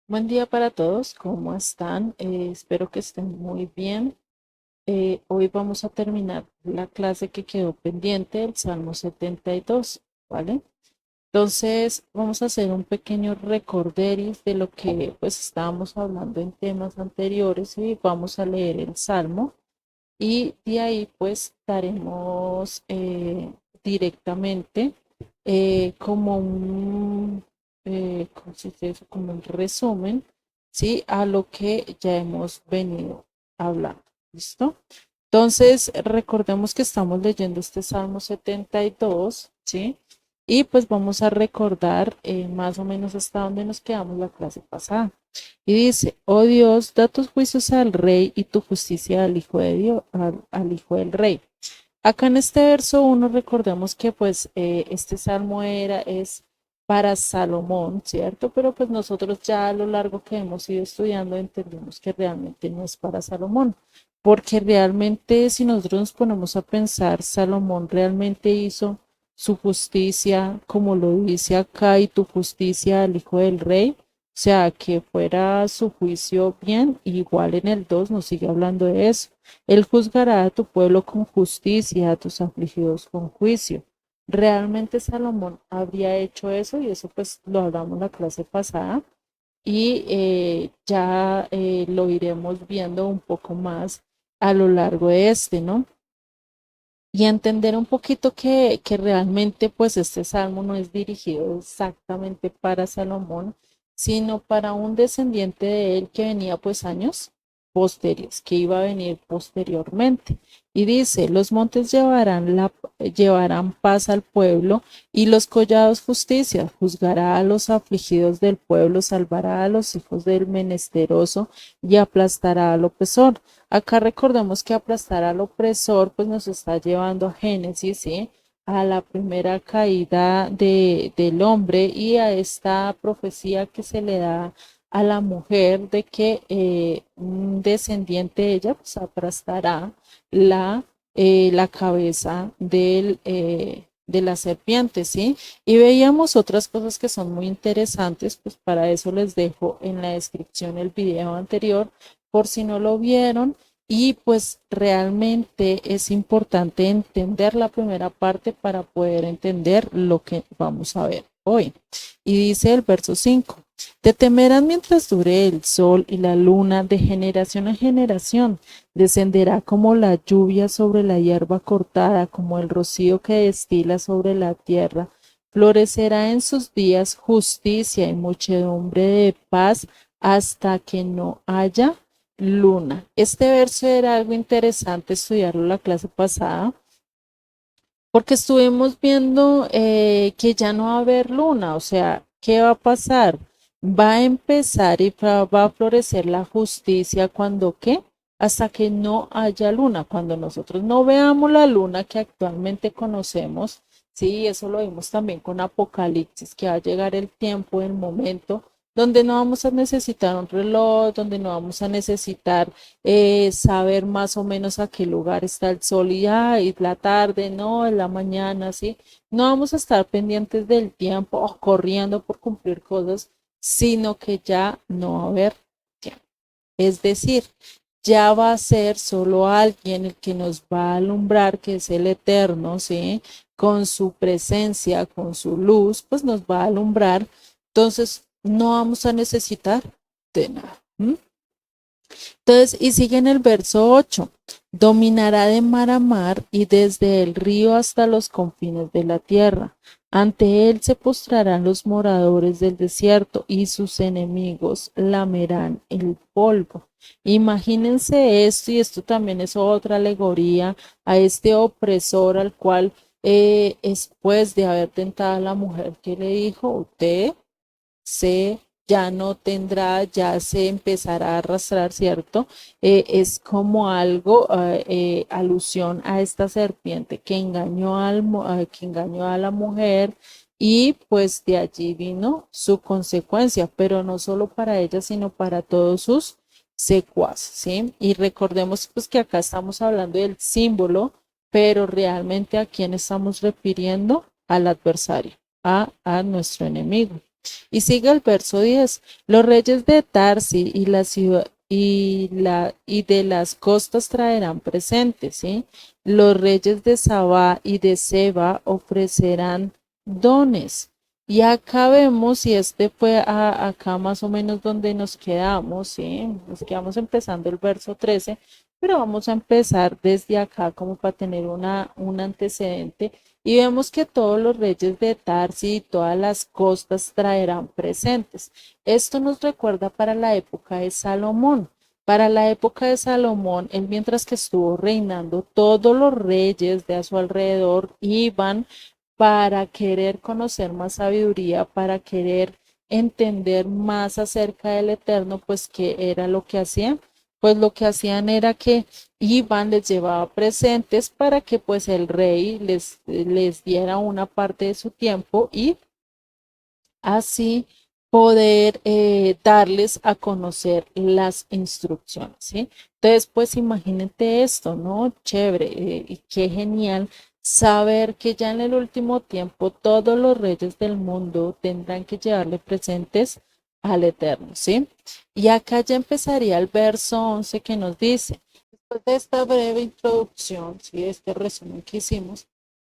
Buen día para todos, ¿cómo están? Espero que estén muy bien. Hoy vamos a terminar la clase que quedó pendiente, el Salmo 72, ¿vale? Entonces, vamos a hacer un pequeño recorderis de lo que pues estábamos hablando en temas anteriores y vamos a leer el Salmo y de ahí pues daremos directamente como ¿cómo se dice eso? Como un resumen, ¿sí? A lo que ya hemos venido hablando, ¿listo? Entonces, recordemos que estamos leyendo este Salmo 72, ¿sí? Y pues vamos a recordar más o menos hasta donde nos quedamos la clase pasada. Y dice, oh Dios, da tus juicios al rey y tu justicia al hijo de Dios, al hijo del rey. Acá en este verso uno recordemos que pues este salmo es para Salomón, ¿cierto? Pero pues nosotros ya a lo largo que hemos ido estudiando entendemos que realmente no es para Salomón, porque realmente si nosotros nos ponemos a pensar, Salomón realmente hizo su justicia como lo dice acá y tu justicia al hijo del rey, o sea, que fuera su juicio bien, igual en el 2 nos sigue hablando de eso. Él juzgará a tu pueblo con justicia, a tus afligidos con juicio. Realmente Salomón habría hecho eso y eso pues lo hablamos la clase pasada y ya lo iremos viendo un poco más a lo largo de este, ¿no? Y entender un poquito que realmente pues este salmo no es dirigido exactamente para Salomón, sino para un descendiente de él que venía pues años posteriores, que iba a venir posteriormente. Y dice, los montes llevarán paz al pueblo y los collados justicia, juzgará a los afligidos del pueblo, salvará a los hijos del menesteroso y aplastará al opresor. Acá recordemos que aplastar al opresor pues nos está llevando a Génesis, ¿sí? A la primera caída del hombre y a esta profecía que se le da a la mujer de que un descendiente de ella pues aplastará la, la cabeza de la serpiente, ¿sí? Y veíamos otras cosas que son muy interesantes, pues para eso les dejo en la descripción el video anterior por si no lo vieron. Y pues realmente es importante entender la primera parte para poder entender lo que vamos a ver hoy. Y dice el verso 5, te temerán mientras dure el sol y la luna, de generación a generación. Descenderá como la lluvia sobre la hierba cortada, como el rocío que destila sobre la tierra. Florecerá en sus días justicia y muchedumbre de paz hasta que no haya luna. Este verso era algo interesante estudiarlo la clase pasada porque estuvimos viendo que ya no va a haber luna, o sea, ¿qué va a pasar? Va a empezar y va a florecer la justicia cuando qué? Hasta que no haya luna, cuando nosotros no veamos la luna que actualmente conocemos, sí, eso lo vimos también con Apocalipsis, que va a llegar el tiempo, el momento donde no vamos a necesitar un reloj, donde no vamos a necesitar saber más o menos a qué lugar está el sol y ya, y la tarde, no, en la mañana, ¿sí? No vamos a estar pendientes del tiempo o corriendo por cumplir cosas, sino que ya no va a haber tiempo. Es decir, ya va a ser solo alguien el que nos va a alumbrar, que es el Eterno, ¿sí? Con su presencia, con su luz, pues nos va a alumbrar. Entonces, no vamos a necesitar de nada. ¿M? Entonces, y sigue en el verso 8, dominará de mar a mar y desde el río hasta los confines de la tierra. Ante él se postrarán los moradores del desierto y sus enemigos lamerán el polvo. Imagínense esto, y esto también es otra alegoría a este opresor al cual después de haber tentado a la mujer que le dijo, usted se ya no tendrá, ya se empezará a arrastrar, ¿cierto? Es como algo, alusión a esta serpiente que engañó, que engañó a la mujer y pues de allí vino su consecuencia, pero no solo para ella, sino para todos sus secuaces, ¿sí? Y recordemos pues que acá estamos hablando del símbolo, pero realmente a quién estamos refiriendo, al adversario, a nuestro enemigo. Y sigue el verso 10. Los reyes de Tarsi y la ciudad y de las costas traerán presentes, ¿sí? Los reyes de Sabá y de Seba ofrecerán dones. Y acá vemos, y este fue acá más o menos donde nos quedamos, ¿sí? Nos quedamos empezando el verso 13, pero vamos a empezar desde acá como para tener un antecedente. Y vemos que todos los reyes de Tarsi y todas las costas traerán presentes. Esto nos recuerda para la época de Salomón. Para la época de Salomón, él mientras que estuvo reinando, todos los reyes de a su alrededor iban para querer conocer más sabiduría, para querer entender más acerca del Eterno, pues qué era lo que hacían. Pues lo que hacían era que iban, les llevaba presentes para que pues el rey les diera una parte de su tiempo y así poder darles a conocer las instrucciones, ¿sí? Entonces, pues imagínate esto, ¿no? Chévere, y qué genial saber que ya en el último tiempo todos los reyes del mundo tendrán que llevarle presentes al Eterno, ¿sí? Y acá ya empezaría el verso 11 que nos dice, después de esta breve introducción, ¿sí? Este resumen que hicimos,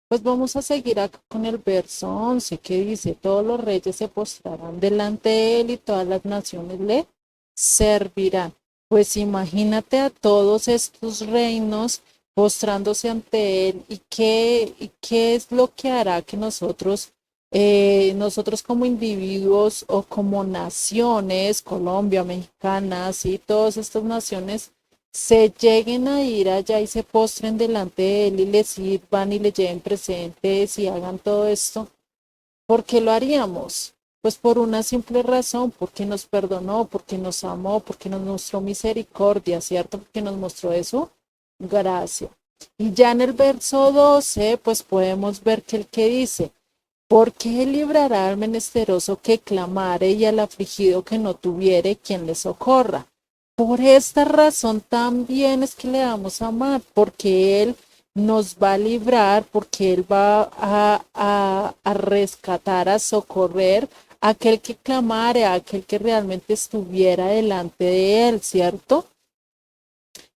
pues vamos a seguir acá con el verso 11 que dice, todos los reyes se postrarán delante de él y todas las naciones le servirán. Pues imagínate a todos estos reinos postrándose ante él y qué es lo que hará que nosotros como individuos o como naciones, Colombia, mexicanas y todas estas naciones, se lleguen a ir allá y se postren delante de él y le sirvan y le lleven presentes y hagan todo esto, ¿por qué lo haríamos? Pues por una simple razón, porque nos perdonó, porque nos amó, porque nos mostró misericordia, ¿cierto? Porque nos mostró eso, gracia. Y ya en el verso 12, pues podemos ver que el que dice, ¿por qué librará al menesteroso que clamare y al afligido que no tuviere quien le socorra? Por esta razón también es que le damos a amar, porque Él nos va a librar, porque Él va a rescatar, a socorrer a aquel que clamare, a aquel que realmente estuviera delante de Él, ¿cierto?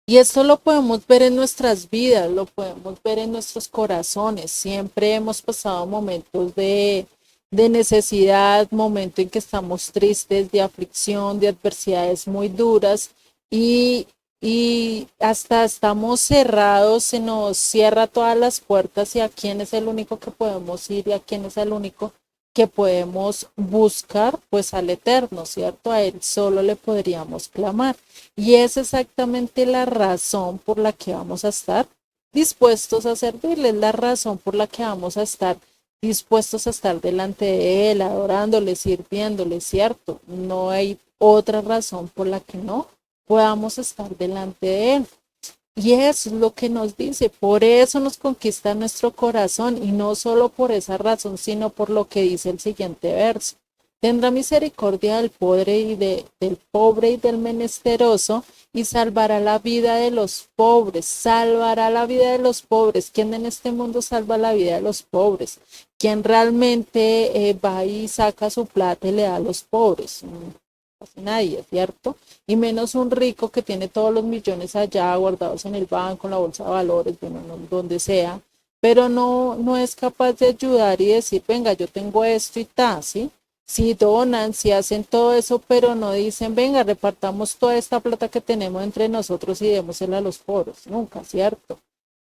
Y esto lo podemos ver en nuestras vidas, lo podemos ver en nuestros corazones. Siempre hemos pasado momentos de necesidad, momentos en que estamos tristes, de aflicción, de adversidades muy duras y, y hasta estamos cerrados, se nos cierra todas las puertas y a quién es el único que podemos ir y a quién es el único que podemos buscar, pues al Eterno, ¿cierto? A Él solo le podríamos clamar. Y es exactamente la razón por la que vamos a estar dispuestos a servirle, es la razón por la que vamos a estar dispuestos a estar delante de Él, adorándole, sirviéndole, ¿cierto? No hay otra razón por la que no podamos estar delante de Él. Y eso es lo que nos dice, por eso nos conquista nuestro corazón y no solo por esa razón, sino por lo que dice el siguiente verso. Tendrá misericordia del pobre y del menesteroso y salvará la vida de los pobres, salvará la vida de los pobres. ¿Quién en este mundo salva la vida de los pobres? ¿Quién realmente va y saca su plata y le da a los pobres? Casi nadie, ¿cierto? Y menos un rico que tiene todos los millones allá guardados en el banco, en la bolsa de valores, bueno, donde sea, pero no es capaz de ayudar y decir, venga, yo tengo esto y tal, ¿sí? Si donan, si hacen todo eso, pero no dicen, venga, repartamos toda esta plata que tenemos entre nosotros y démosela a los pobres, nunca, ¿cierto?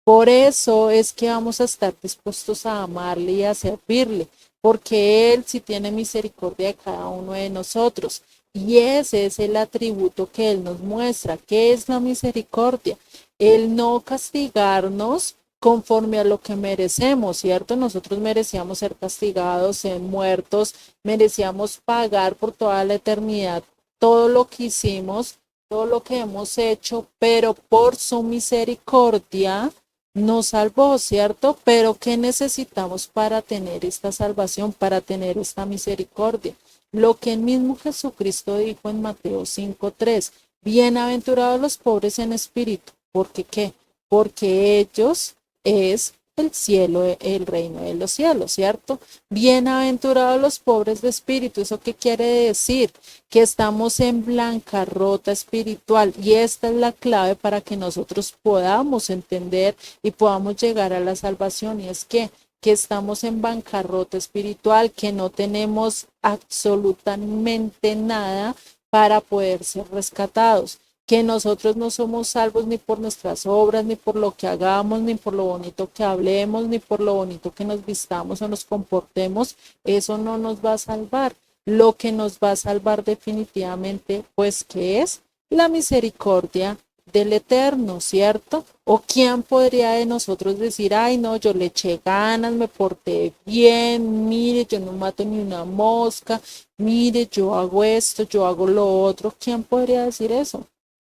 Por eso es que vamos a estar dispuestos a amarle y a servirle, porque Él sí tiene misericordia de cada uno de nosotros. Y ese es el atributo que Él nos muestra, que es la misericordia. El no castigarnos conforme a lo que merecemos, ¿cierto? Nosotros merecíamos ser castigados, ser muertos, merecíamos pagar por toda la eternidad todo lo que hicimos, todo lo que hemos hecho, pero por su misericordia nos salvó, ¿cierto? Pero ¿qué necesitamos para tener esta salvación, para tener esta misericordia? Lo que el mismo Jesucristo dijo en Mateo 5:3, bienaventurados los pobres en espíritu, ¿porque qué? Porque ellos es el cielo, el reino de los cielos, ¿cierto? Bienaventurados los pobres de espíritu. ¿Eso qué quiere decir? Que estamos en bancarrota espiritual, y esta es la clave para que nosotros podamos entender y podamos llegar a la salvación, y es que estamos en bancarrota espiritual, que no tenemos absolutamente nada para poder ser rescatados, que nosotros no somos salvos ni por nuestras obras, ni por lo que hagamos, ni por lo bonito que hablemos, ni por lo bonito que nos vistamos o nos comportemos. Eso no nos va a salvar. Lo que nos va a salvar definitivamente, pues, ¿qué es? La misericordia del Eterno, ¿cierto? ¿O quién podría de nosotros decir, ay, no, yo le eché ganas, me porté bien, mire, yo no mato ni una mosca, mire, yo hago esto, yo hago lo otro? ¿Quién podría decir eso?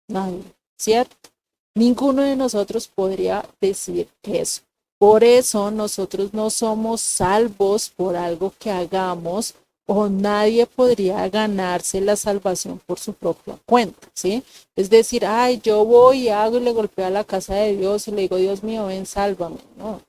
Nadie, ¿cierto? Ninguno de nosotros podría decir eso. Por eso nosotros no somos salvos por algo que hagamos, o nadie podría ganarse la salvación por su propia cuenta, ¿sí? Es decir, ay, yo voy y hago y le golpeo a la casa de Dios y le digo, Dios mío, ven, sálvame. No,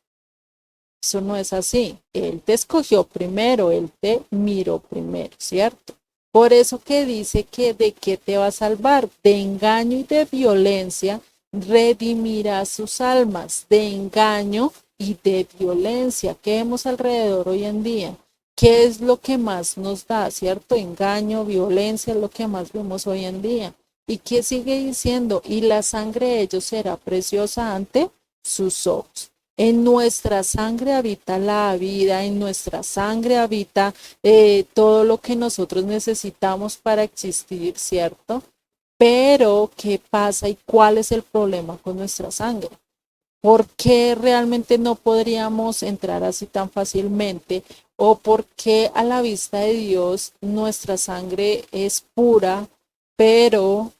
eso no es así. Él te escogió primero, Él te miró primero, ¿cierto? Por eso que dice que de qué te va a salvar, de engaño y de violencia, redimirá sus almas, de engaño y de violencia. ¿Qué vemos alrededor hoy en día? ¿Qué es lo que más nos da, cierto? Engaño, violencia es lo que más vemos hoy en día. ¿Y qué sigue diciendo? Y la sangre de ellos será preciosa ante sus ojos. En nuestra sangre habita la vida, en nuestra sangre habita todo lo que nosotros necesitamos para existir, ¿cierto? Pero, ¿qué pasa y cuál es el problema con nuestra sangre? ¿Por qué realmente no podríamos entrar así tan fácilmente? ¿O por qué a la vista de Dios nuestra sangre es pura, pero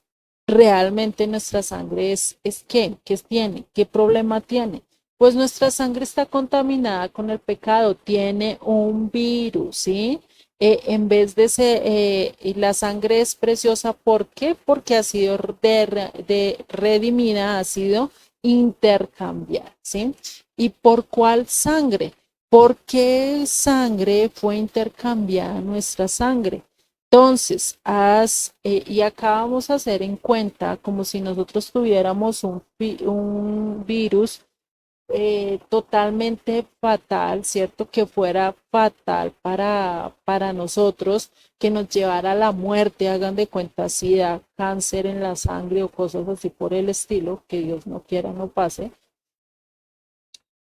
realmente nuestra sangre es qué? ¿Qué tiene? ¿Qué problema tiene? Pues nuestra sangre está contaminada con el pecado, tiene un virus, ¿sí? En vez de ser, y la sangre es preciosa, ¿por qué? Porque ha sido redimida, ha sido intercambiar, ¿sí? ¿Y por cuál sangre? ¿Por qué sangre fue intercambiada nuestra sangre? Entonces, y acá vamos a hacer en cuenta como si nosotros tuviéramos un virus totalmente fatal, ¿cierto? Que fuera fatal para nosotros, que nos llevara a la muerte, hagan de cuenta sida, cáncer en la sangre o cosas así por el estilo, que Dios no quiera no pase.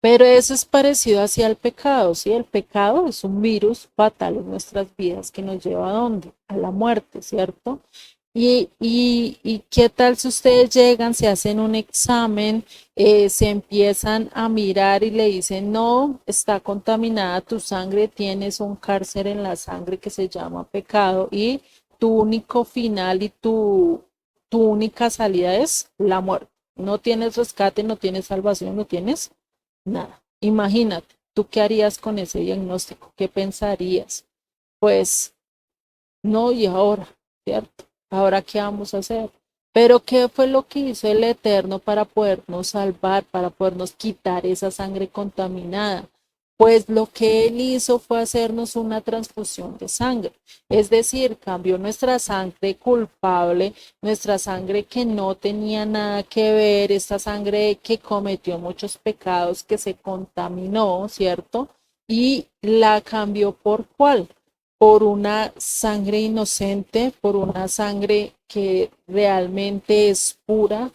Pero eso es parecido hacia el pecado, ¿sí? El pecado es un virus fatal en nuestras vidas que nos lleva a dónde? A la muerte, ¿cierto? Y qué tal si ustedes llegan, se hacen un examen, se empiezan a mirar y le dicen, no, está contaminada tu sangre, tienes un cáncer en la sangre que se llama pecado, y tu único final y tu única salida es la muerte. No tienes rescate, no tienes salvación, no tienes nada. Imagínate, ¿tú qué harías con ese diagnóstico? ¿Qué pensarías? Pues no, y ahora, ¿cierto? ¿Ahora qué vamos a hacer? Pero ¿qué fue lo que hizo el Eterno para podernos salvar, para podernos quitar esa sangre contaminada? Pues lo que Él hizo fue hacernos una transfusión de sangre. Es decir, cambió nuestra sangre culpable, nuestra sangre que no tenía nada que ver, esta sangre que cometió muchos pecados, que se contaminó, ¿cierto? Y la cambió por ¿cuál? Por una sangre inocente, por una sangre que realmente es pura,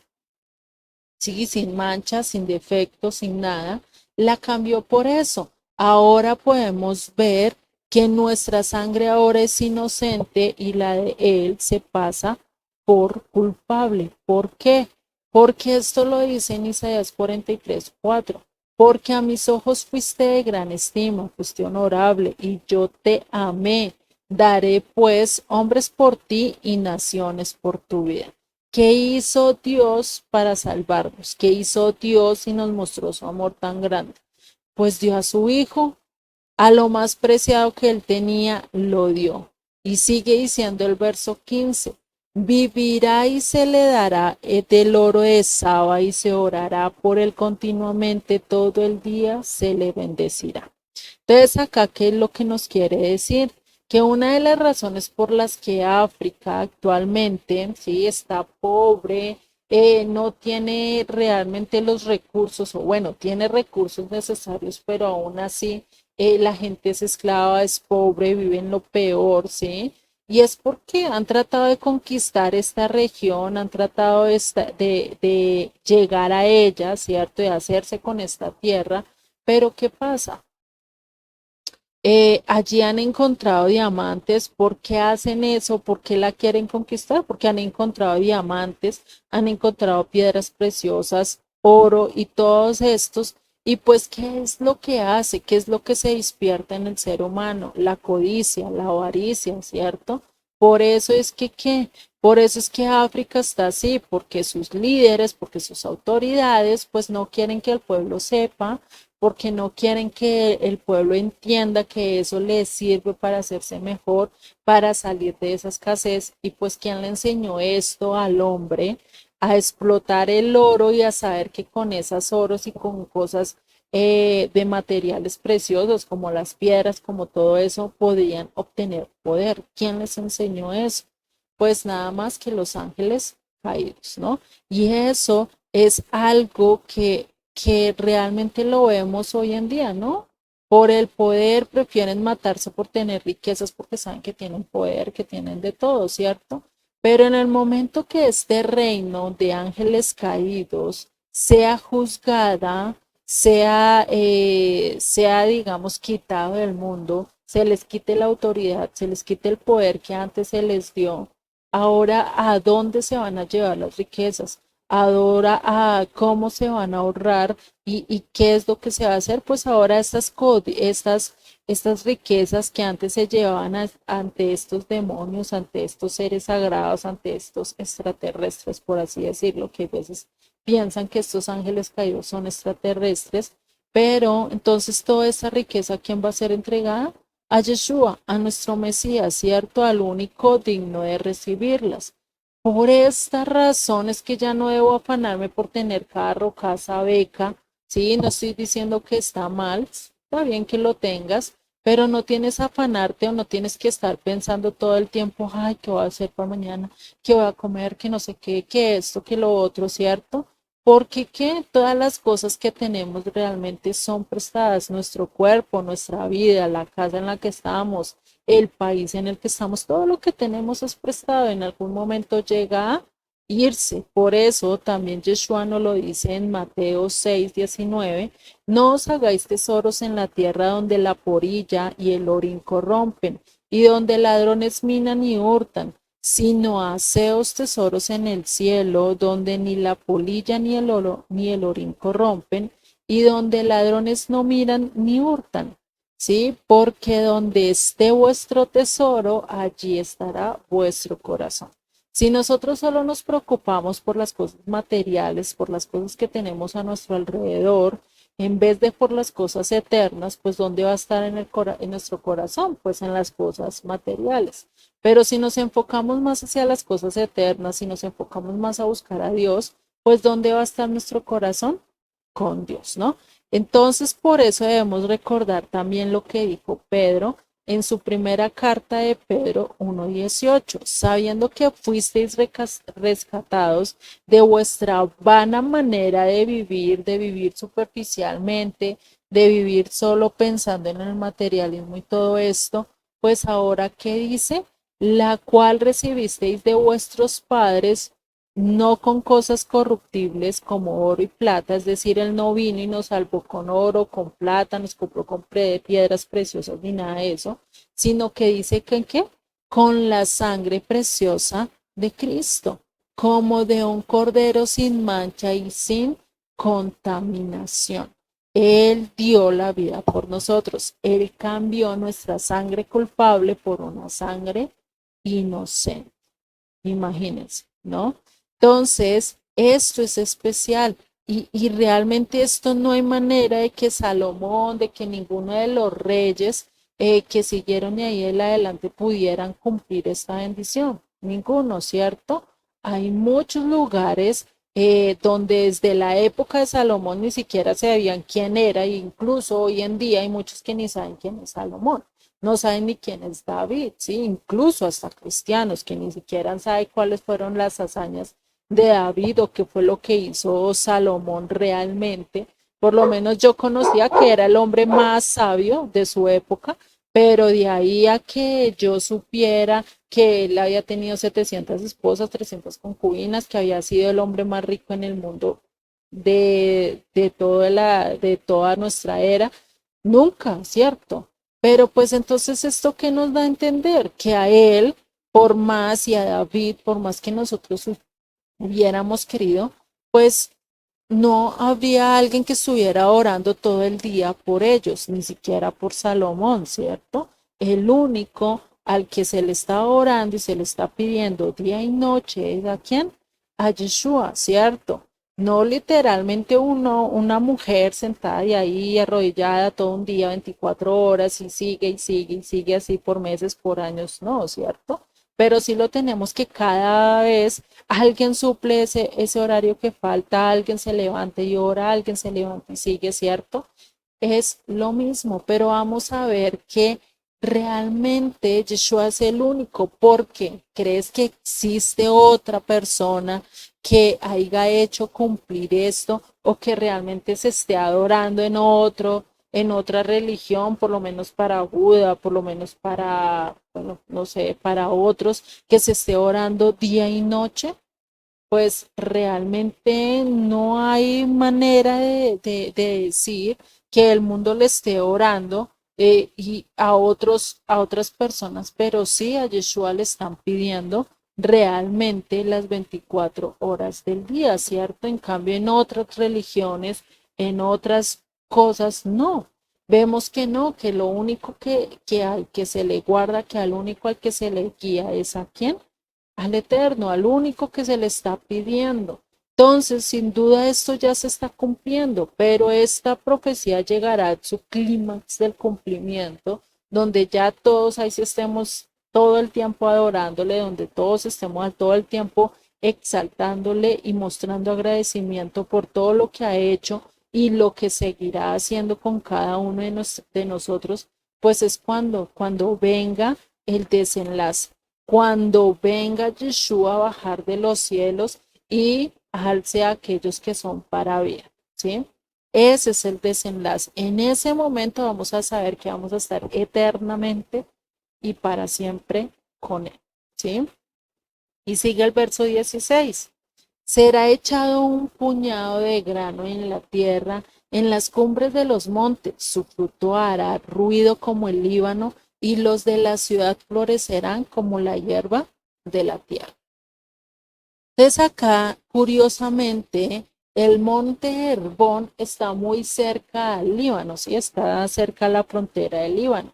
sí, sin manchas, sin defectos, sin nada, la cambió por eso. Ahora podemos ver que nuestra sangre ahora es inocente y la de él se pasa por culpable. ¿Por qué? Porque esto lo dice en Isaías 43:4. Porque a mis ojos fuiste de gran estima, fuiste honorable y yo te amé. Daré pues hombres por ti y naciones por tu vida. ¿Qué hizo Dios para salvarnos? ¿Qué hizo Dios y nos mostró su amor tan grande? Pues dio a su Hijo, a lo más preciado que él tenía, lo dio. Y sigue diciendo el verso 15, Vivirá y se le dará del oro de Saba y se orará por él continuamente todo el día, se le bendecirá. Entonces, acá, ¿qué es lo que nos quiere decir? Que una de las razones por las que África actualmente sí está pobre, no tiene realmente los recursos, o bueno, tiene recursos necesarios, pero aún así la gente es esclava, es pobre, vive en lo peor, ¿sí? Y es porque han tratado de conquistar esta región, han tratado de llegar a ella, ¿cierto? De hacerse con esta tierra, pero ¿qué pasa? Allí han encontrado diamantes. ¿Por qué hacen eso? ¿Por qué la quieren conquistar? Porque han encontrado diamantes, han encontrado piedras preciosas, oro y todos estos. Y pues, ¿qué es lo que hace? ¿Qué es lo que se despierta en el ser humano? La codicia, la avaricia, ¿cierto? Por eso es que, ¿qué? Por eso es que África está así, porque sus líderes, porque sus autoridades, pues no quieren que el pueblo sepa, porque no quieren que el pueblo entienda que eso les sirve para hacerse mejor, para salir de esa escasez. Y pues, ¿quién le enseñó esto al hombre? A explotar el oro y a saber que con esas oros y con cosas de materiales preciosos como las piedras, como todo eso, podían obtener poder. ¿Quién les enseñó eso? Pues nada más que los ángeles caídos, ¿no? Y eso es algo que realmente lo vemos hoy en día, ¿no? Por el poder prefieren matarse por tener riquezas porque saben que tienen poder, que tienen de todo, ¿cierto? Pero en el momento que este reino de ángeles caídos sea juzgada, sea, digamos, quitado del mundo, se les quite la autoridad, se les quite el poder que antes se les dio, ahora, ¿a dónde se van a llevar las riquezas? Ahora, ¿a cómo se van a ahorrar y qué es lo que se va a hacer? Pues ahora estas riquezas que antes se llevaban ante estos demonios, ante estos seres sagrados, ante estos extraterrestres, por así decirlo, que a veces piensan que estos ángeles caídos son extraterrestres, pero entonces toda esta riqueza, ¿a quién va a ser entregada? A Yeshua, a nuestro Mesías, ¿cierto? Al único digno de recibirlas. Por esta razón es que ya no debo afanarme por tener carro, casa, beca, ¿sí? No estoy diciendo que está mal, está bien que lo tengas, pero no tienes que afanarte o no tienes que estar pensando todo el tiempo, ay, ¿qué voy a hacer para mañana? ¿Qué voy a comer? Que no sé qué, que esto, que lo otro, ¿cierto? Porque que todas las cosas que tenemos realmente son prestadas, nuestro cuerpo, nuestra vida, la casa en la que estamos, el país en el que estamos, todo lo que tenemos es prestado, en algún momento llega a irse. Por eso también Yeshua nos lo dice en Mateo 6:19, no os hagáis tesoros en la tierra donde la porilla y el orín corrompen, y donde ladrones minan y hurtan, sino haceos tesoros en el cielo, donde ni la polilla ni el oro ni el orín corrompen, y donde ladrones no miran ni hurtan. ¿Sí? Porque donde esté vuestro tesoro, allí estará vuestro corazón. Si nosotros solo nos preocupamos por las cosas materiales, por las cosas que tenemos a nuestro alrededor, en vez de por las cosas eternas, pues ¿dónde va a estar en nuestro corazón? Pues en las cosas materiales. Pero si nos enfocamos más hacia las cosas eternas, si nos enfocamos más a buscar a Dios, pues ¿dónde va a estar nuestro corazón? Con Dios, ¿no? Entonces, por eso debemos recordar también lo que dijo Pedro en su primera carta de Pedro 1:18, sabiendo que fuisteis rescatados de vuestra vana manera de vivir superficialmente, de vivir solo pensando en el materialismo y todo esto, pues ahora, ¿qué dice? La cual recibisteis de vuestros padres, no con cosas corruptibles como oro y plata, es decir, Él no vino y nos salvó con oro, con plata, nos compró con piedras preciosas ni nada de eso, sino que dice que ¿qué? Con la sangre preciosa de Cristo, como de un cordero sin mancha y sin contaminación. Él dio la vida por nosotros. Él cambió nuestra sangre culpable por una sangre inocente. Imagínense, ¿no? Entonces, esto es especial y realmente esto no hay manera de que Salomón, de que ninguno de los reyes que siguieron de ahí en adelante pudieran cumplir esta bendición. ninguno, ¿cierto? Hay muchos lugares donde desde la época de Salomón ni siquiera sabían quién era, e incluso hoy en día hay muchos que ni saben quién es Salomón, no saben ni quién es David, ¿sí? Incluso hasta cristianos que ni siquiera saben cuáles fueron las hazañas de David o qué fue lo que hizo Salomón realmente. Por lo menos yo conocía que era el hombre más sabio de su época, pero de ahí a que yo supiera que él había tenido 700 esposas, 300 concubinas, que había sido el hombre más rico en el mundo de toda nuestra era, nunca, ¿cierto? Pero pues entonces esto que nos da a entender que a él, por más y a David, por más que nosotros hubiéramos querido, pues no había alguien que estuviera orando todo el día por ellos, ni siquiera por Salomón, ¿cierto? El único al que se le está orando y se le está pidiendo día y noche es a quién? A Yeshua, ¿cierto? No literalmente una mujer sentada y ahí arrodillada todo un día, 24 horas y sigue y sigue y sigue así por meses, por años, no, ¿cierto? Pero sí lo tenemos que cada vez alguien suple ese horario que falta, alguien se levanta y ora, alguien se levanta y sigue, ¿cierto? Es lo mismo, pero vamos a ver que realmente Yeshua es el único, porque crees que existe otra persona que haya hecho cumplir esto o que realmente se esté adorando en otra religión, por lo menos para Buda, por lo menos para, bueno, no sé, para otros, que se esté orando día y noche, pues realmente no hay manera de decir que el mundo le esté orando y a otras personas, pero sí a Yeshua le están pidiendo realmente las 24 horas del día, ¿cierto? En cambio, en otras religiones, en otras cosas, no. Vemos que no, que lo único que al que se le guarda, que al único al que se le guía es a quién, al Eterno, al único que se le está pidiendo. Entonces, sin duda esto ya se está cumpliendo, pero esta profecía llegará a su clímax del cumplimiento, donde ya todos ahí sí estemos todo el tiempo adorándole, donde todos estemos todo el tiempo exaltándole y mostrando agradecimiento por todo lo que ha hecho y lo que seguirá haciendo con cada uno de nosotros, pues es cuando venga el desenlace, cuando venga Yeshua a bajar de los cielos y alce a aquellos que son para bien, ¿sí? Ese es el desenlace. En ese momento vamos a saber que vamos a estar eternamente y para siempre con él, ¿sí? Y sigue el verso 16. Será echado un puñado de grano en la tierra, en las cumbres de los montes, su fruto hará ruido como el Líbano, y los de la ciudad florecerán como la hierba de la tierra. Entonces acá, curiosamente, el monte Herbón está muy cerca al Líbano, sí, está cerca a la frontera del Líbano.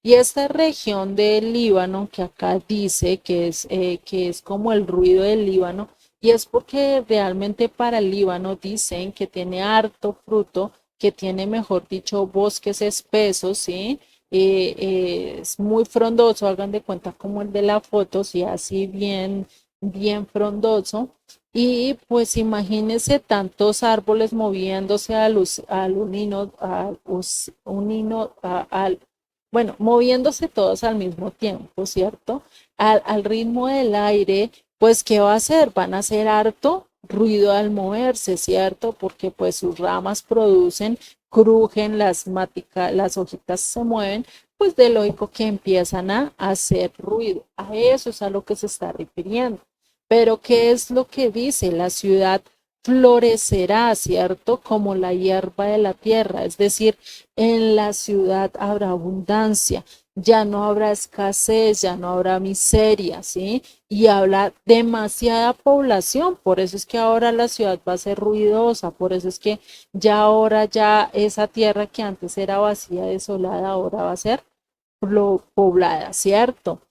Y esta región del Líbano, que acá dice que es como el ruido del Líbano, y es porque realmente para el Líbano dicen que tiene harto fruto, que tiene, mejor dicho, bosques espesos, ¿sí? Es muy frondoso, hagan de cuenta como el de la foto, sí, así bien frondoso. Y pues imagínense tantos árboles moviéndose al unino, al bueno, moviéndose todos al mismo tiempo, ¿cierto? Al ritmo del aire, pues, ¿qué va a hacer? Van a hacer harto ruido al moverse, ¿cierto? Porque pues sus ramas producen, crujen, las hojitas se mueven, pues de lógico que empiezan a hacer ruido. A eso es a lo que se está refiriendo. Pero ¿qué es lo que dice? La ciudad florecerá, ¿cierto? Como la hierba de la tierra, es decir, en la ciudad habrá abundancia, ya no habrá escasez, ya no habrá miseria, ¿sí? Y habla demasiada población, por eso es que ahora la ciudad va a ser ruidosa, por eso es que ya ahora ya esa tierra que antes era vacía, desolada, ahora va a ser poblada, ¿cierto?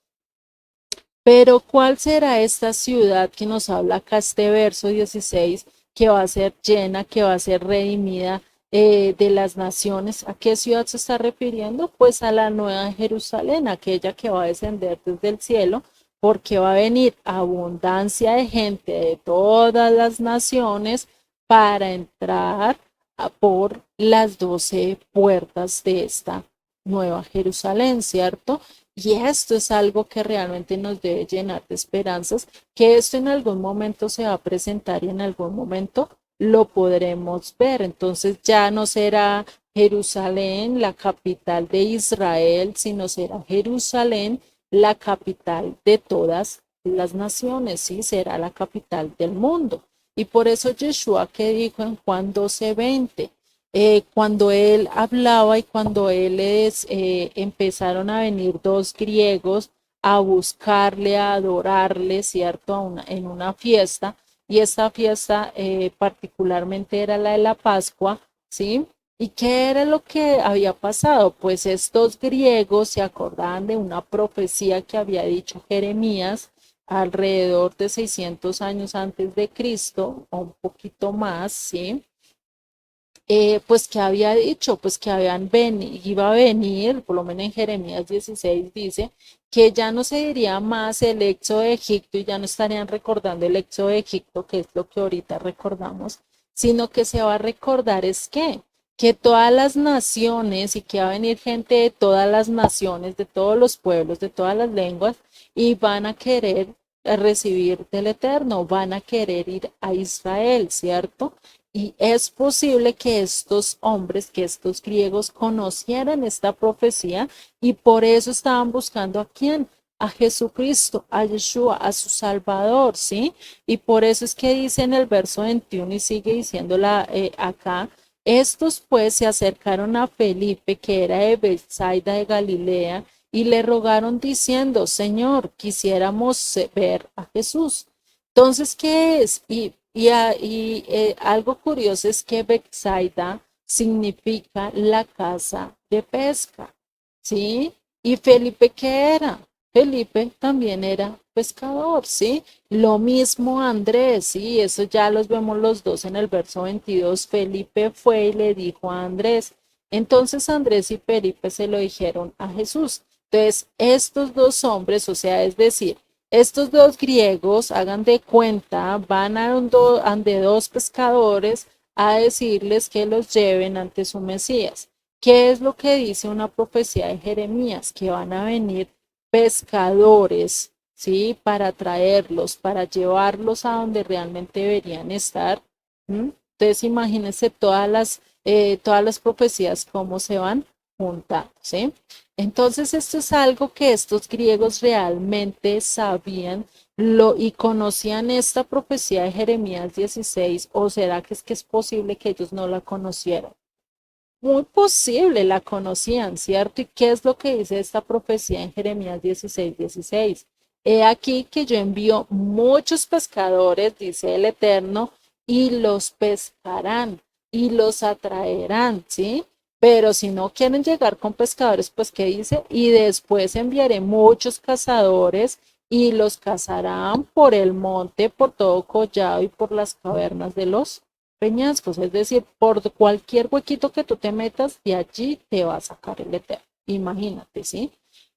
Pero ¿cuál será esta ciudad que nos habla acá este verso 16, que va a ser llena, que va a ser redimida de las naciones? ¿A qué ciudad se está refiriendo? Pues a la nueva Jerusalén, aquella que va a descender desde el cielo, porque va a venir abundancia de gente de todas las naciones para entrar por las 12 puertas de esta Nueva Jerusalén, ¿cierto? Y esto es algo que realmente nos debe llenar de esperanzas, que esto en algún momento se va a presentar y en algún momento lo podremos ver. Entonces ya no será Jerusalén la capital de Israel, sino será Jerusalén la capital de todas las naciones, ¿sí? Será la capital del mundo. Y por eso Yeshua que dijo en Juan 12:20, cuando él hablaba y cuando empezaron a venir dos griegos a buscarle, a adorarle, ¿cierto? En una fiesta, y esta fiesta particularmente era la de la Pascua, ¿sí? ¿Y qué era lo que había pasado? Pues estos griegos se acordaban de una profecía que había dicho Jeremías alrededor de 600 años antes de Cristo, o un poquito más, ¿sí? Pues que había dicho, pues que iba a venir, por lo menos en Jeremías 16 dice, que ya no se diría más el éxodo de Egipto y ya no estarían recordando el éxodo de Egipto, que es lo que ahorita recordamos, sino que se va a recordar es que todas las naciones y que va a venir gente de todas las naciones, de todos los pueblos, de todas las lenguas, y van a querer recibir del Eterno, van a querer ir a Israel, ¿cierto? Y es posible que estos hombres, que estos griegos conocieran esta profecía y por eso estaban buscando a quién, a Jesucristo, a Yeshua, a su Salvador, ¿sí? Y por eso es que dice en el verso 21 y sigue diciéndola acá, estos pues se acercaron a Felipe, que era de Bethsaida de Galilea, y le rogaron diciendo, Señor, quisiéramos ver a Jesús. Entonces, ¿qué es? Algo curioso es que Bethsaida significa la casa de pesca, ¿sí? ¿Y Felipe qué era? Felipe también era pescador, ¿sí? Lo mismo Andrés, ¿sí? Eso ya los vemos los dos en el verso 22. Felipe fue y le dijo a Andrés. Entonces Andrés y Felipe se lo dijeron a Jesús. Entonces, estos dos hombres, o sea, es decir, estos dos griegos, hagan de cuenta, van ante dos pescadores a decirles que los lleven ante su Mesías. ¿Qué es lo que dice una profecía de Jeremías? Que van a venir pescadores, ¿sí? Para traerlos, para llevarlos a donde realmente deberían estar. ¿Mm? Entonces, imagínense todas las profecías, cómo se van juntando, ¿sí? Entonces, esto es algo que estos griegos realmente sabían y conocían esta profecía de Jeremías 16, o será que es posible que ellos no la conocieran. Muy posible la conocían, ¿cierto? ¿Y qué es lo que dice esta profecía en Jeremías 16:16? He aquí que yo envío muchos pescadores, dice el Eterno, y los pescarán y los atraerán, ¿sí? Pero si no quieren llegar con pescadores, pues ¿qué dice? Y después enviaré muchos cazadores y los cazarán por el monte, por todo collado y por las cavernas de los peñascos, es decir, por cualquier huequito que tú te metas, de allí te va a sacar el Eterno. Imagínate, ¿sí?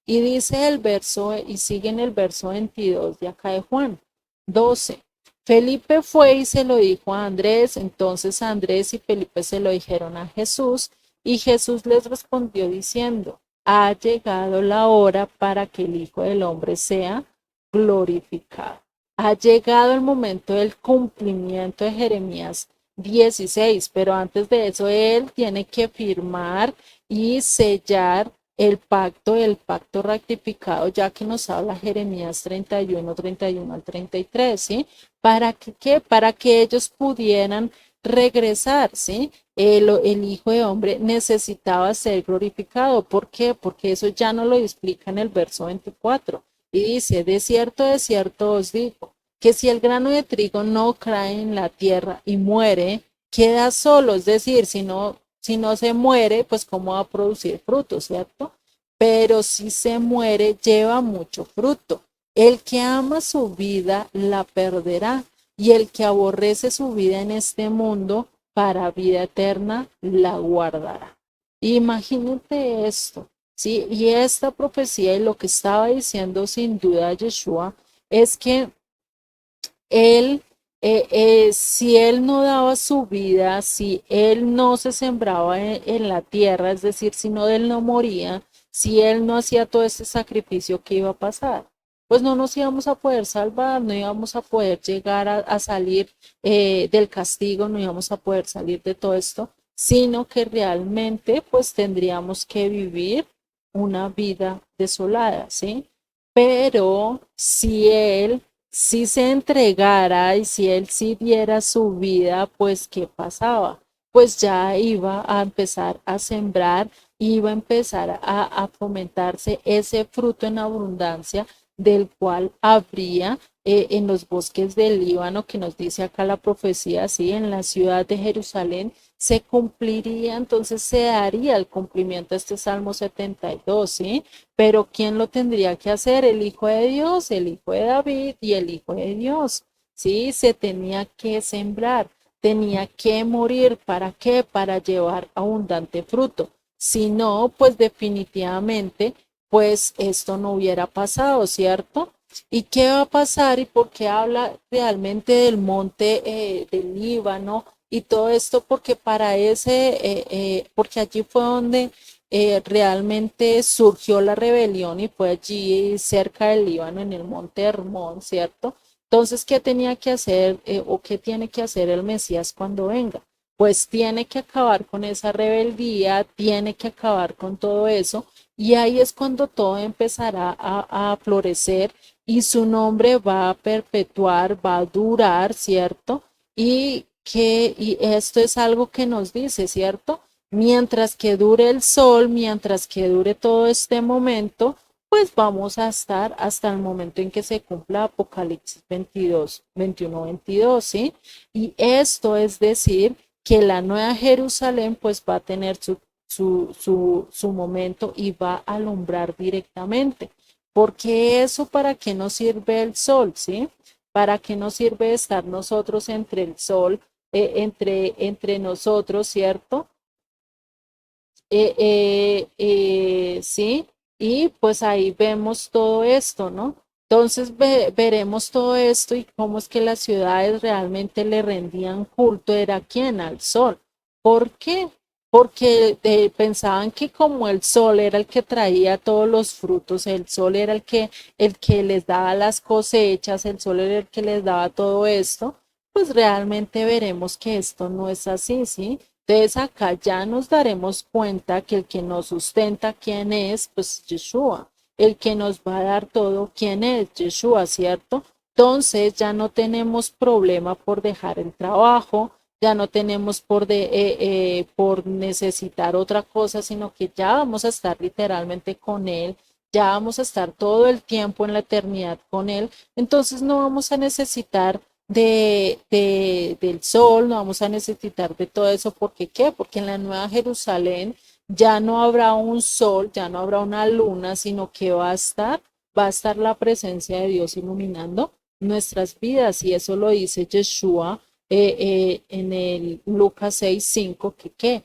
Y dice el verso, y sigue en el verso 22 de acá de Juan 12. Felipe fue y se lo dijo a Andrés, entonces Andrés y Felipe se lo dijeron a Jesús, y Jesús les respondió diciendo, ha llegado la hora para que el Hijo del Hombre sea glorificado. Ha llegado el momento del cumplimiento de Jeremías 16, pero antes de eso él tiene que firmar y sellar el pacto rectificado, ya que nos habla Jeremías 31 al 33, ¿sí? ¿Para que, qué? Para que ellos pudieran regresar, ¿sí? El Hijo de Hombre necesitaba ser glorificado. ¿Por qué? Porque eso ya no lo explica en el verso 24. Y dice, de cierto os digo, que si el grano de trigo no cae en la tierra y muere, queda solo, es decir, si no se muere, pues cómo va a producir fruto, ¿cierto? Pero si se muere, lleva mucho fruto. El que ama su vida la perderá, y el que aborrece su vida en este mundo, para vida eterna la guardará. Imagínate esto. ¿sí? Y esta profecía y lo que estaba diciendo sin duda Yeshua es que él, si él no daba su vida, si él no se sembraba en la tierra, es decir, si no él no moría, si él no hacía todo ese sacrificio, ¿qué iba a pasar? Pues no nos íbamos a poder salvar, no íbamos a poder llegar a salir del castigo, no íbamos a poder salir de todo esto, sino que realmente pues tendríamos que vivir una vida desolada, ¿sí? Pero si se entregara y si él sí diera su vida, pues ¿qué pasaba? Pues ya iba a empezar a sembrar, iba a empezar a fomentarse ese fruto en abundancia del cual habría en los bosques del Líbano, que nos dice acá la profecía, sí, en la ciudad de Jerusalén, se cumpliría, entonces se daría el cumplimiento de este Salmo 72, ¿sí? Pero ¿quién lo tendría que hacer? El Hijo de Dios, el Hijo de David y el Hijo de Dios. Sí, se tenía que sembrar, tenía que morir. ¿Para qué? Para llevar abundante fruto. Si no, pues definitivamente, pues esto no hubiera pasado, ¿cierto? ¿Y qué va a pasar y por qué habla realmente del monte del Líbano y todo esto? Porque para porque allí fue donde realmente surgió la rebelión y fue allí cerca del Líbano, en el monte Hermón, ¿cierto? Entonces, ¿qué tenía que hacer o qué tiene que hacer el Mesías cuando venga? Pues tiene que acabar con esa rebeldía, tiene que acabar con todo eso, y ahí es cuando todo empezará a florecer y su nombre va a perpetuar, va a durar, ¿cierto? Y esto es algo que nos dice, ¿cierto? Mientras que dure el sol, mientras que dure todo este momento, pues vamos a estar hasta el momento en que se cumpla Apocalipsis 22, 21, 22, ¿sí? Y esto es decir que la nueva Jerusalén pues va a tener su momento y va a alumbrar directamente. Porque eso, ¿para qué nos sirve el sol, sí? ¿Para qué nos sirve estar nosotros entre el sol, entre nosotros, ¿cierto? Sí, y pues ahí vemos todo esto, ¿no? Entonces veremos todo esto y cómo es que las ciudades realmente le rendían culto, era quién, al sol. ¿Por qué? Porque pensaban que como el sol era el que traía todos los frutos, el sol era el que les daba las cosechas, el sol era el que les daba todo esto, pues realmente veremos que esto no es así, ¿sí? Entonces acá ya nos daremos cuenta que el que nos sustenta, ¿quién es? Pues Yeshua. El que nos va a dar todo, ¿quién es? Yeshua, ¿cierto? Entonces ya no tenemos problema por dejar el trabajo, ya no tenemos por necesitar otra cosa, sino que ya vamos a estar literalmente con Él, ya vamos a estar todo el tiempo en la eternidad con Él, entonces no vamos a necesitar del sol, no vamos a necesitar de todo eso. ¿Por qué qué? Porque en la Nueva Jerusalén ya no habrá un sol, ya no habrá una luna, sino que va a estar la presencia de Dios iluminando nuestras vidas. Y eso lo dice Yeshua en el Lucas 6:5, que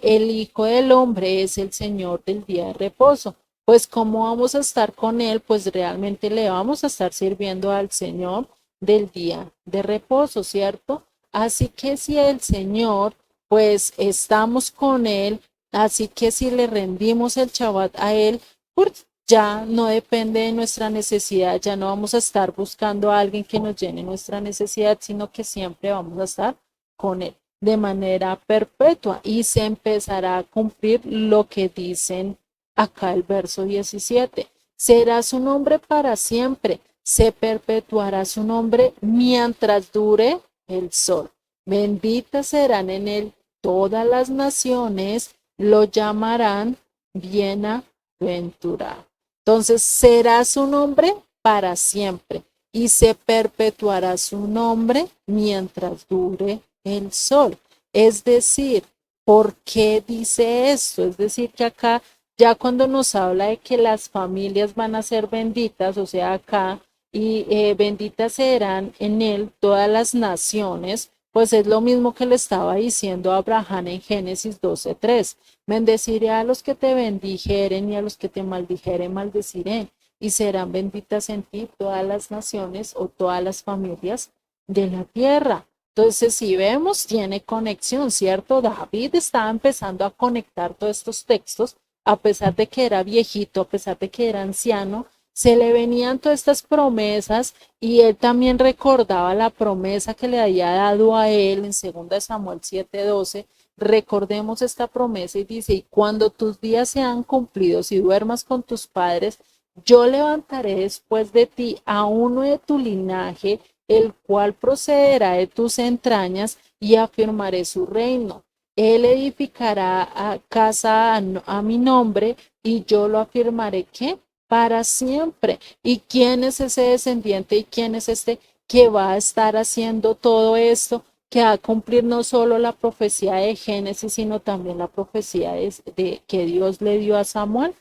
el Hijo del Hombre es el Señor del día de reposo. Pues cómo vamos a estar con Él, pues realmente le vamos a estar sirviendo al Señor del día de reposo, ¿cierto? Así que si el Señor, pues estamos con Él, así que si le rendimos el Shabbat a Él, pues ya no depende de nuestra necesidad, ya no vamos a estar buscando a alguien que nos llene nuestra necesidad, sino que siempre vamos a estar con Él de manera perpetua y se empezará a cumplir lo que dicen acá el verso 17. Será su nombre para siempre, se perpetuará su nombre mientras dure el sol. Benditas serán en él todas las naciones, lo llamarán bienaventurado. Entonces será su nombre para siempre y se perpetuará su nombre mientras dure el sol. Es decir, ¿por qué dice esto? Es decir, que acá ya cuando nos habla de que las familias van a ser benditas, o sea, acá, y benditas serán en él todas las naciones, Pues es lo mismo que le estaba diciendo a Abraham en Génesis 12:3. Bendeciré a los que te bendijeren y a los que te maldijeren maldeciré. Y serán benditas en ti todas las naciones o todas las familias de la tierra. Entonces, si vemos, tiene conexión, ¿cierto? David estaba empezando a conectar todos estos textos, a pesar de que era viejito, a pesar de que era anciano, se le venían todas estas promesas y él también recordaba la promesa que le había dado a él en 2 Samuel 7:12. Recordemos esta promesa y dice, y cuando tus días sean cumplidos y duermas con tus padres, yo levantaré después de ti a uno de tu linaje, el cual procederá de tus entrañas y afirmaré su reino. Él edificará a casa a mi nombre y yo lo afirmaré que para siempre. ¿Y quién es ese descendiente y quién es este que va a estar haciendo todo esto? Que va a cumplir no solo la profecía de Génesis, sino también la profecía que Dios le dio a Samuel.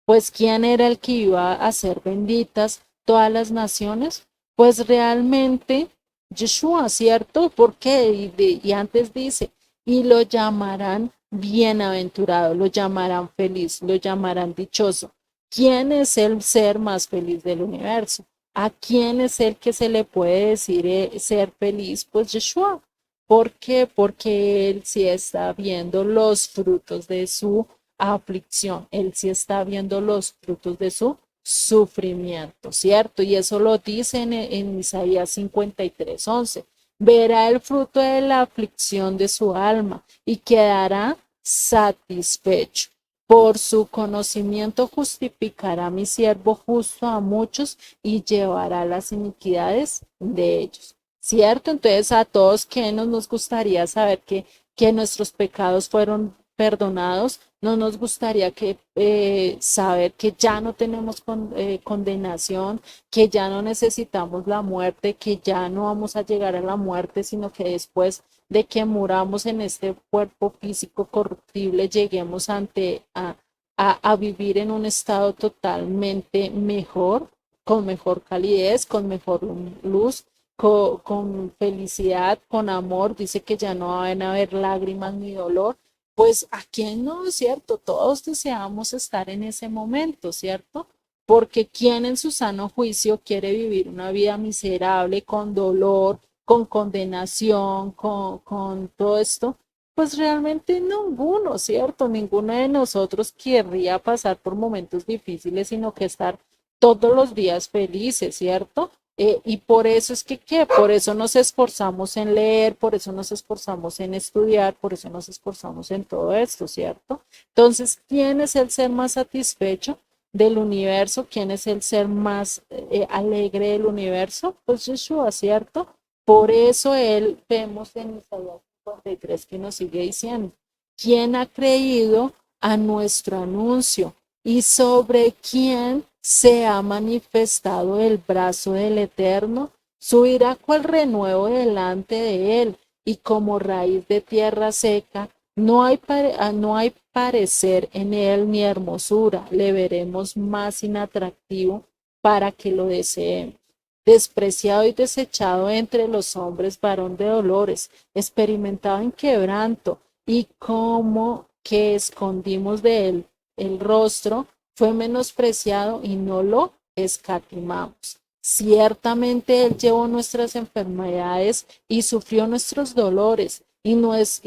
Pues quién era el que iba a hacer benditas todas las naciones, pues realmente Yeshua, ¿cierto? Porque y antes dice, y lo llamarán bienaventurado, lo llamarán feliz, lo llamarán dichoso. ¿Quién es el ser más feliz del universo? ¿A quién es el que se le puede decir ser feliz? Pues Yeshua. ¿Por qué? Porque él sí está viendo los frutos de su aflicción, él sí está viendo los frutos de su sufrimiento, ¿cierto? Y eso lo dice en Isaías 53:11. Verá el fruto de la aflicción de su alma y quedará satisfecho. Por su conocimiento justificará mi siervo justo a muchos y llevará las iniquidades de ellos. ¿Cierto? Entonces a todos que nos gustaría saber que nuestros pecados fueron perdonados, no nos gustaría saber que ya no tenemos condenación, que ya no necesitamos la muerte, que ya no vamos a llegar a la muerte, sino que después de que muramos en este cuerpo físico corruptible, lleguemos a vivir en un estado totalmente mejor, con mejor calidez, con mejor luz, con felicidad, con amor. Dice que ya no van a haber lágrimas ni dolor. Pues a quién no, ¿cierto? Todos deseamos estar en ese momento, ¿cierto? Porque ¿quién en su sano juicio quiere vivir una vida miserable, con dolor, con condenación, con todo esto? Pues realmente ninguno, ¿cierto? Ninguno de nosotros querría pasar por momentos difíciles, sino que estar todos los días felices, ¿cierto? Y por eso es que, ¿qué? Por eso nos esforzamos en leer, por eso nos esforzamos en estudiar, por eso nos esforzamos en todo esto, ¿cierto? Entonces, ¿quién es el ser más satisfecho del universo? ¿Quién es el ser más alegre del universo? Pues Yeshua, ¿cierto? Por eso él, vemos en Isaías 53 que nos sigue diciendo, ¿quién ha creído a nuestro anuncio? ¿Y sobre quién se ha manifestado el brazo del Eterno? Subirá cual renuevo delante de él, y como raíz de tierra seca, no hay parecer en él ni hermosura, le veremos más inatractivo para que lo deseemos. Despreciado y desechado entre los hombres, varón de dolores, experimentado en quebranto, y como que escondimos de él el rostro, fue menospreciado y no lo escatimamos. Ciertamente él llevó nuestras enfermedades y sufrió nuestros dolores, y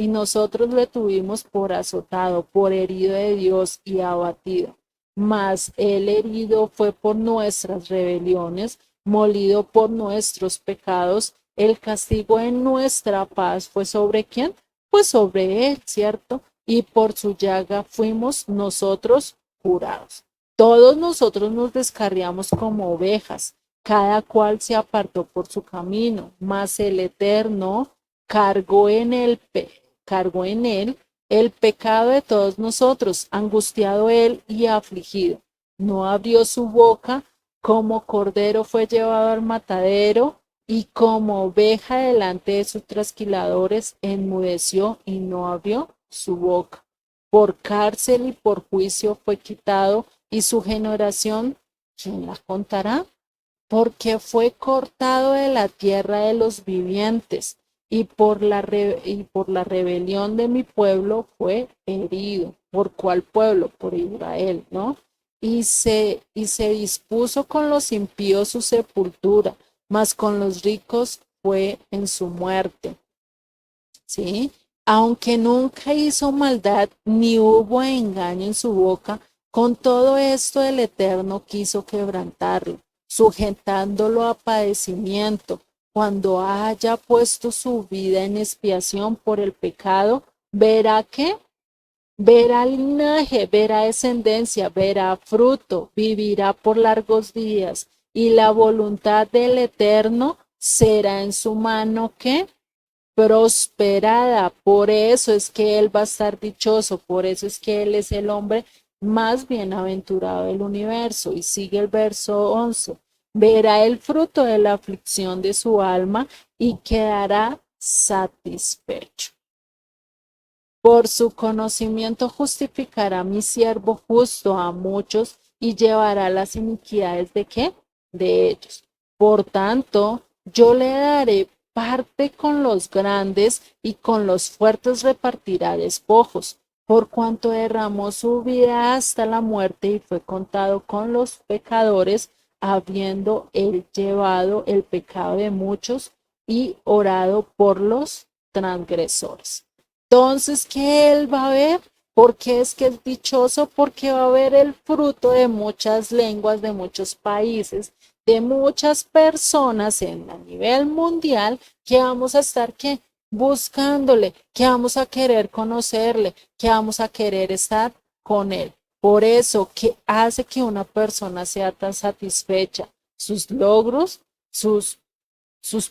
nosotros le tuvimos por azotado, por herido de Dios y abatido. Mas el herido fue por nuestras rebeliones, molido por nuestros pecados. El castigo en nuestra paz fue sobre quién? Pues sobre él, ¿cierto? Y por su llaga fuimos nosotros curados. Todos nosotros nos descarriamos como ovejas, cada cual se apartó por su camino, mas el Eterno cargó en él el pecado de todos nosotros, angustiado él y afligido. No abrió su boca, como cordero fue llevado al matadero, y como oveja delante de sus trasquiladores, enmudeció y no abrió su boca. Por cárcel y por juicio fue quitado, y su generación, ¿quién la contará? Porque fue cortado de la tierra de los vivientes, y por la rebelión de mi pueblo fue herido. ¿Por cuál pueblo? Por Israel, ¿no? Y se dispuso con los impíos su sepultura, mas con los ricos fue en su muerte. ¿Sí? Aunque nunca hizo maldad, ni hubo engaño en su boca, con todo esto el Eterno quiso quebrantarlo, sujetándolo a padecimiento. Cuando haya puesto su vida en expiación por el pecado, verá que verá linaje, verá descendencia, verá fruto, vivirá por largos días, y la voluntad del Eterno será en su mano que prosperada. Por eso es que él va a estar dichoso, por eso es que él es el hombre más bienaventurado del universo. Y sigue el verso 11. Verá el fruto de la aflicción de su alma y quedará satisfecho. Por su conocimiento justificará mi siervo justo a muchos y llevará las iniquidades de qué? De ellos. Por tanto, yo le daré parte con los grandes y con los fuertes repartirá despojos, por cuanto derramó su vida hasta la muerte y fue contado con los pecadores, habiendo él llevado el pecado de muchos y orado por los transgresores. Entonces, ¿qué él va a ver? ¿Por qué es que es dichoso? Porque va a ver el fruto de muchas lenguas, de muchos países, de muchas personas a nivel mundial que vamos a estar ¿qué? Buscándole, que vamos a querer conocerle, que vamos a querer estar con él. Por eso, ¿qué hace que una persona sea tan satisfecha? Sus logros, sus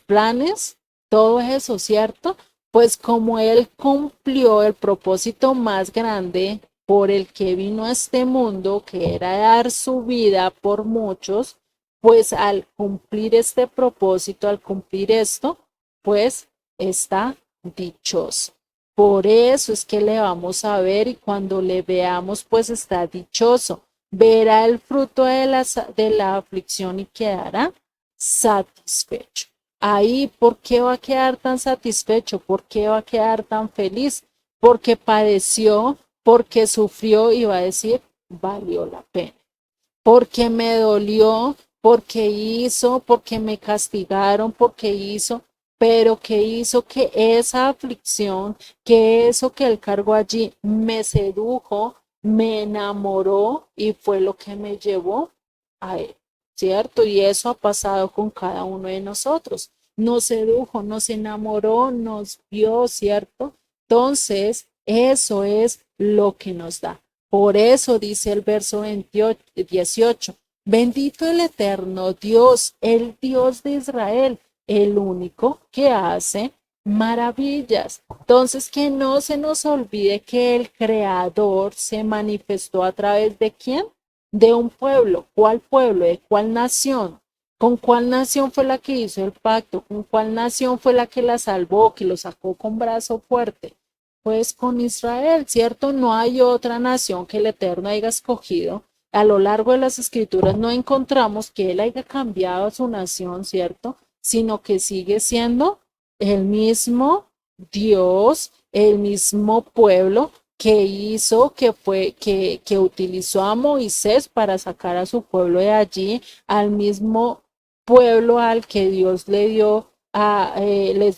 planes, todo eso, ¿cierto? Pues como él cumplió el propósito más grande por el que vino a este mundo, que era dar su vida por muchos, pues al cumplir este propósito, al cumplir esto, pues está dichoso. Por eso es que le vamos a ver y cuando le veamos, pues está dichoso. Verá el fruto de la aflicción y quedará satisfecho. Ahí, ¿por qué va a quedar tan satisfecho? ¿Por qué va a quedar tan feliz? Porque padeció, porque sufrió y va a decir, valió la pena. Porque me dolió, porque hizo, porque me castigaron, porque hizo, pero que hizo que esa aflicción, que eso que él cargó allí me sedujo, me enamoró y fue lo que me llevó a él, ¿cierto? Y eso ha pasado con cada uno de nosotros. Nos sedujo, nos enamoró, nos vio, ¿cierto? Entonces, eso es lo que nos da. Por eso dice el verso 18, bendito el eterno Dios, el Dios de Israel, el único que hace maravillas. Entonces, que no se nos olvide que el Creador se manifestó a través de quién? De un pueblo. ¿Cuál pueblo? ¿De cuál nación? ¿Con cuál nación fue la que hizo el pacto? ¿Con cuál nación fue la que la salvó, que lo sacó con brazo fuerte? Pues con Israel, ¿cierto? No hay otra nación que el Eterno haya escogido. A lo largo de las escrituras no encontramos que él haya cambiado a su nación, ¿cierto? Sino que sigue siendo el mismo Dios, el mismo pueblo que hizo, que utilizó a Moisés para sacar a su pueblo de allí, al mismo pueblo al que Dios les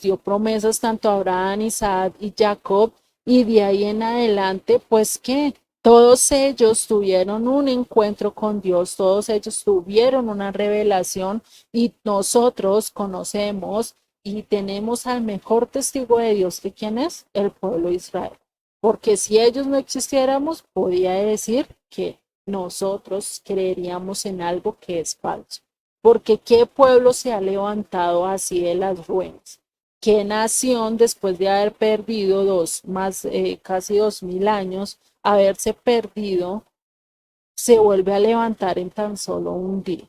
dio promesas tanto a Abraham, Isaac y Jacob, y de ahí en adelante, pues que todos ellos tuvieron un encuentro con Dios, todos ellos tuvieron una revelación y nosotros conocemos y tenemos al mejor testigo de Dios, que quién es el pueblo de Israel. Porque si ellos no existiéramos, podía decir que nosotros creeríamos en algo que es falso. Porque ¿qué pueblo se ha levantado así de las ruinas? ¿Qué nación, después de haber perdido casi 2000 años, haberse perdido, se vuelve a levantar en tan solo un día?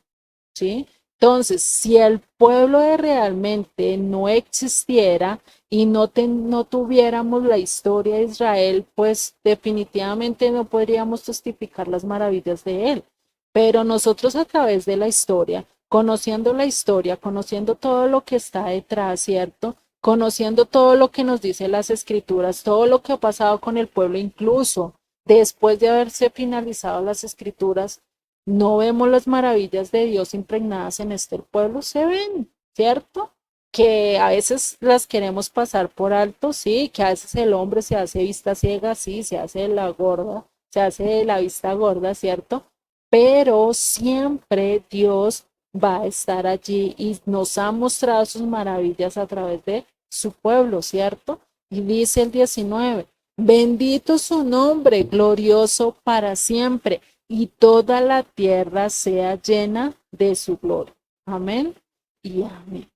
¿Sí? Entonces, si el pueblo realmente no existiera y no tuviéramos la historia de Israel, pues definitivamente no podríamos testificar las maravillas de él. Pero nosotros a través de la historia, conociendo todo lo que está detrás, ¿cierto? conociendo todo lo que nos dice las escrituras, todo lo que ha pasado con el pueblo, incluso después de haberse finalizado las escrituras, no vemos las maravillas de Dios impregnadas en este pueblo, se ven, ¿cierto? Que a veces las queremos pasar por alto, sí, que a veces el hombre se hace vista ciega, sí, se hace la gorda, se hace la vista gorda, ¿cierto? Pero siempre Dios va a estar allí y nos ha mostrado sus maravillas a través de su pueblo, ¿cierto? Y dice el 19, bendito su nombre, glorioso para siempre, y toda la tierra sea llena de su gloria. Amén y amén.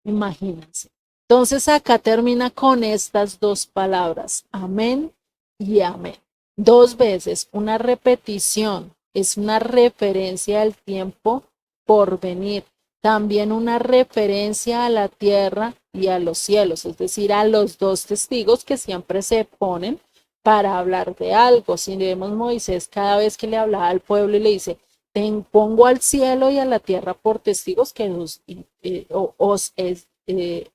Imagínense. Entonces acá termina con estas dos palabras, amén y amén. Dos veces, una repetición, es una referencia al tiempo por venir. También una referencia a la tierra y a los cielos, es decir, a los dos testigos que siempre se ponen para hablar de algo. Si vemos Moisés, cada vez que le hablaba al pueblo y le dice, te pongo al cielo y a la tierra por testigos que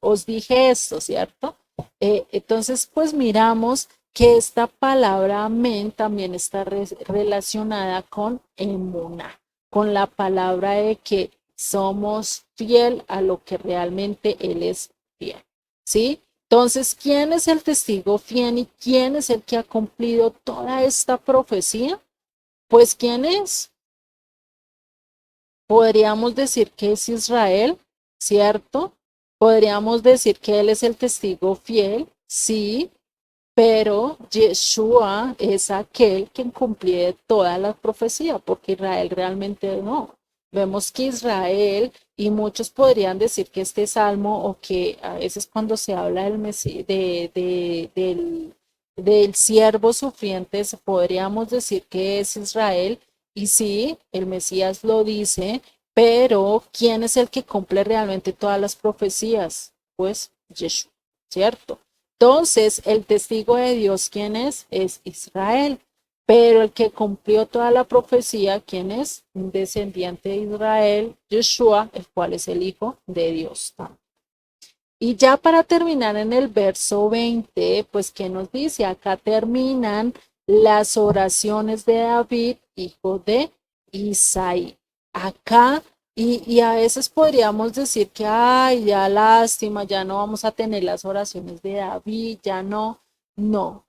os dije esto, ¿cierto? Entonces, pues miramos que esta palabra amén también está relacionada con emuná, con la palabra de que somos fiel a lo que realmente Él es fiel, ¿sí? Entonces, ¿quién es el testigo fiel y quién es el que ha cumplido toda esta profecía? Pues, ¿quién es? Podríamos decir que es Israel, ¿cierto? Podríamos decir que Él es el testigo fiel, sí, pero Yeshua es aquel que cumple toda la profecía, porque Israel realmente no. Vemos que Israel, y muchos podrían decir que este salmo, o que a veces cuando se habla del siervo sufriente, podríamos decir que es Israel, y sí, el Mesías lo dice, pero ¿quién es el que cumple realmente todas las profecías? Pues Yeshua, ¿cierto? Entonces, el testigo de Dios, ¿quién es? Es Israel. Pero el que cumplió toda la profecía, ¿quién es? Un descendiente de Israel, Yeshua, el cual es el Hijo de Dios. Y ya para terminar en el verso 20, pues, ¿qué nos dice? Acá terminan las oraciones de David, hijo de Isaí. Acá, y a veces podríamos decir que, ay, ya lástima, ya no vamos a tener las oraciones de David, ya no. No,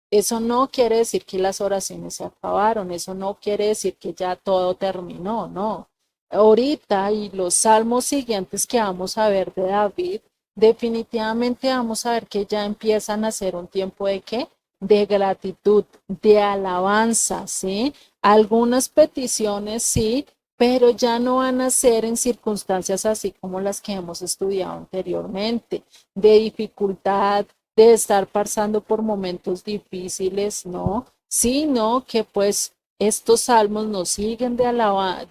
eso no quiere decir que las oraciones se acabaron, eso no quiere decir que ya todo terminó, no. Ahorita y los salmos siguientes que vamos a ver de David, definitivamente vamos a ver que ya empiezan a ser un tiempo de qué? De gratitud, de alabanza, ¿sí? Algunas peticiones sí, pero ya no van a ser en circunstancias así como las que hemos estudiado anteriormente, de dificultad, de estar pasando por momentos difíciles, ¿no? Sino que pues estos salmos nos siguen de alabar,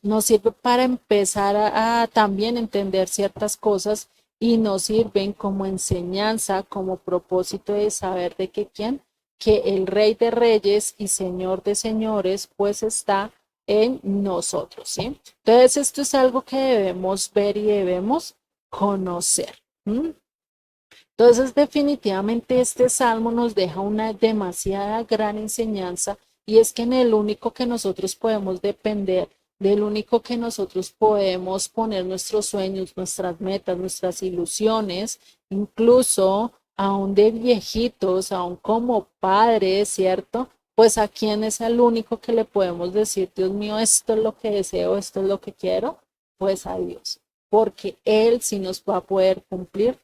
nos sirve para empezar a también entender ciertas cosas y nos sirven como enseñanza, como propósito de saber de que quién, que el Rey de Reyes y Señor de Señores pues está en nosotros, ¿sí? Entonces esto es algo que debemos ver y debemos conocer. ¿Mm? Entonces, definitivamente este salmo nos deja una demasiada gran enseñanza y es que en el único que nosotros podemos depender, del único que nosotros podemos poner nuestros sueños, nuestras metas, nuestras ilusiones, incluso aún de viejitos, aún como padres, ¿cierto? Pues a quién es el único que le podemos decir, Dios mío, esto es lo que deseo, esto es lo que quiero, pues a Dios, porque Él sí nos va a poder cumplir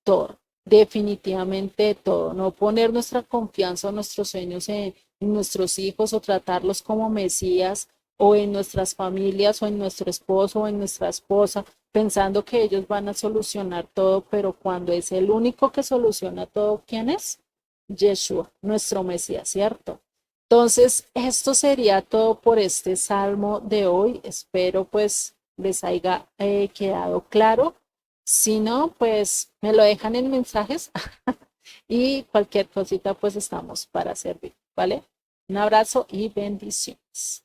todo, definitivamente todo, no poner nuestra confianza o nuestros sueños en nuestros hijos o tratarlos como mesías o en nuestras familias o en nuestro esposo o en nuestra esposa, pensando que ellos van a solucionar todo, pero cuando es el único que soluciona todo, ¿quién es? Yeshua, nuestro Mesías, ¿cierto? Entonces, esto sería todo por este salmo de hoy. Espero pues les haya quedado claro. Si no, pues me lo dejan en mensajes y cualquier cosita, pues estamos para servir, ¿vale? Un abrazo y bendiciones.